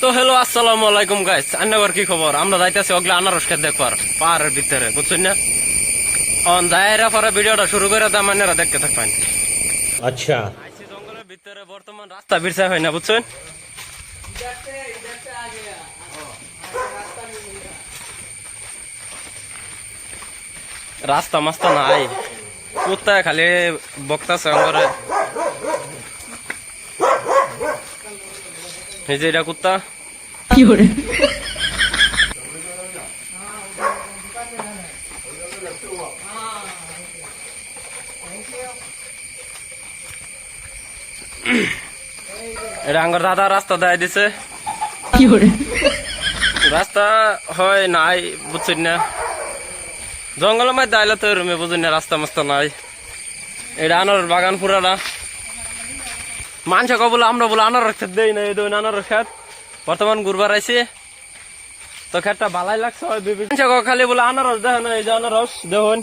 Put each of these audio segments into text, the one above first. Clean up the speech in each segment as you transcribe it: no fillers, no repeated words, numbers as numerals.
তো হ্যালো আসসালামু আলাইকুম গাইস, আন্নাবার কি খবর? আমরা যাইতেছি ওগুলা আনারস খেত দেখবার পাহাড়ের ভিতরে, বুঝছেন না? যাইরা পরে ভিডিওটা শুরু করে দাম আন্নারা দেখতে থাকবেন। আচ্ছা, জঙ্গলের ভিতরে বর্তমান রাস্তা বিরসা হয় না, বুঝছেন? রাস্তা মাস্তা নাই, কোথায় খালি বক্তাছে করে। এই যে এটা কুত্তা কি করে এটা আঙ্গর দাদা রাস্তা দেয় দিছে। কি করে রাস্তা হয় নাই, বুঝছেন না? জঙ্গলের মধ্যে আইলে তো রুমে বুঝছেন না, রাস্তা মাস্তা নাই। এটা আনারস বাগান পুরাটা। মানুষ বলে আমরা বলে আনারস খেত দেই না, এই দেই আনারস খেত। বর্তমান ঘুরবার আইসি তো খেতটা ভালাই লাগছে। খালি বলে আনারস দেখেন, এই যে আনারস দেখুন,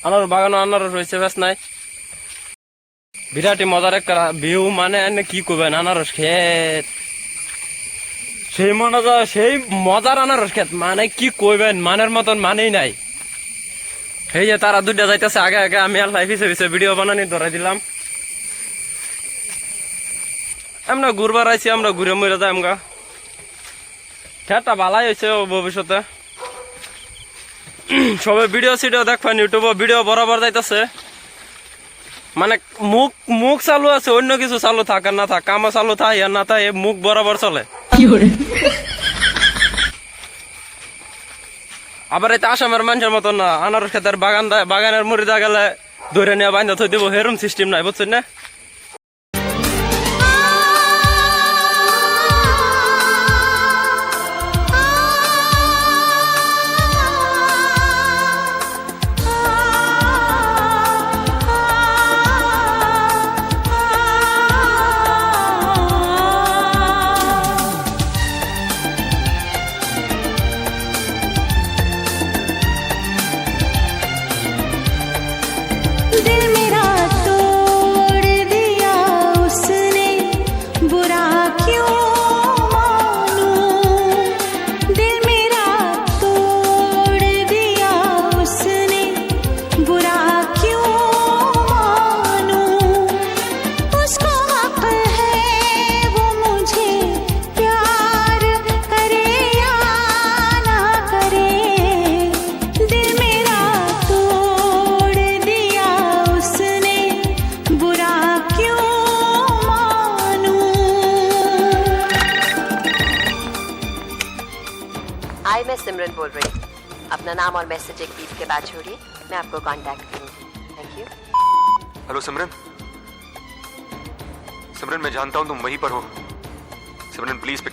আনারস বাগানও আনারস হয়েছে, বেশ নাই। বিরাটি মজার একটা ভিউ, মানে কি করবেন আনারস খেত, সেই মনে সেই মজার আনারস খেত, মানে কি কইবেন, মানের মতন মানেই নাই। এই যে তারা দুইটা যাইতেছে আগে আগে, আমি আর লাইফ হিসেবে ভিডিও বানানি ধরাই দিলাম। আমরা ঘুরবার আইছি, আমরা ঘুরে মরে যাই। আমগা খেতটা ভালাই হয়েছে ভবিষ্যতে। সবাই ভিডিও সিডিও দেখবেন, ইউটিউবে ভিডিও বরাবর যাইতেছে। মানে মুখ মুখ চালু আছে, অন্য কিছু চালু থাক আর না থাক, কামও চালু থাক আর না থাক, মুখ বরাবর চলে। কি করে আবার এতে আসামের মানুষের মতন না, আনারস খেতের বাগানের মুড়িদা গেলে ধরে নিয়ে বাইন্ধা থই দিব, হেরম সিস্টেম নাই, বুঝছেন না? दिल मेरा तोड़ दिया उसने, बुरा क्यों मानूं। दिल मेरा तोड़ दिया उसने, बुरा क्यों मानूं। उसको हक है वो मुझे प्यार करे या ना करे। दिल मेरा तोड़ दिया उसने, बुरा क्यों मानूं। हाय, मैं सिमरन बोल रही हूँ। अपना नाम और मैसेज एक बीप के बाद छोड़िए, मैं आपको कांटेक्ट करूंगी। Thank you. हेलो सिमरन। सिमरन, मैं जानता हूं तुम वहीं पर हो। सिमरन प्लीज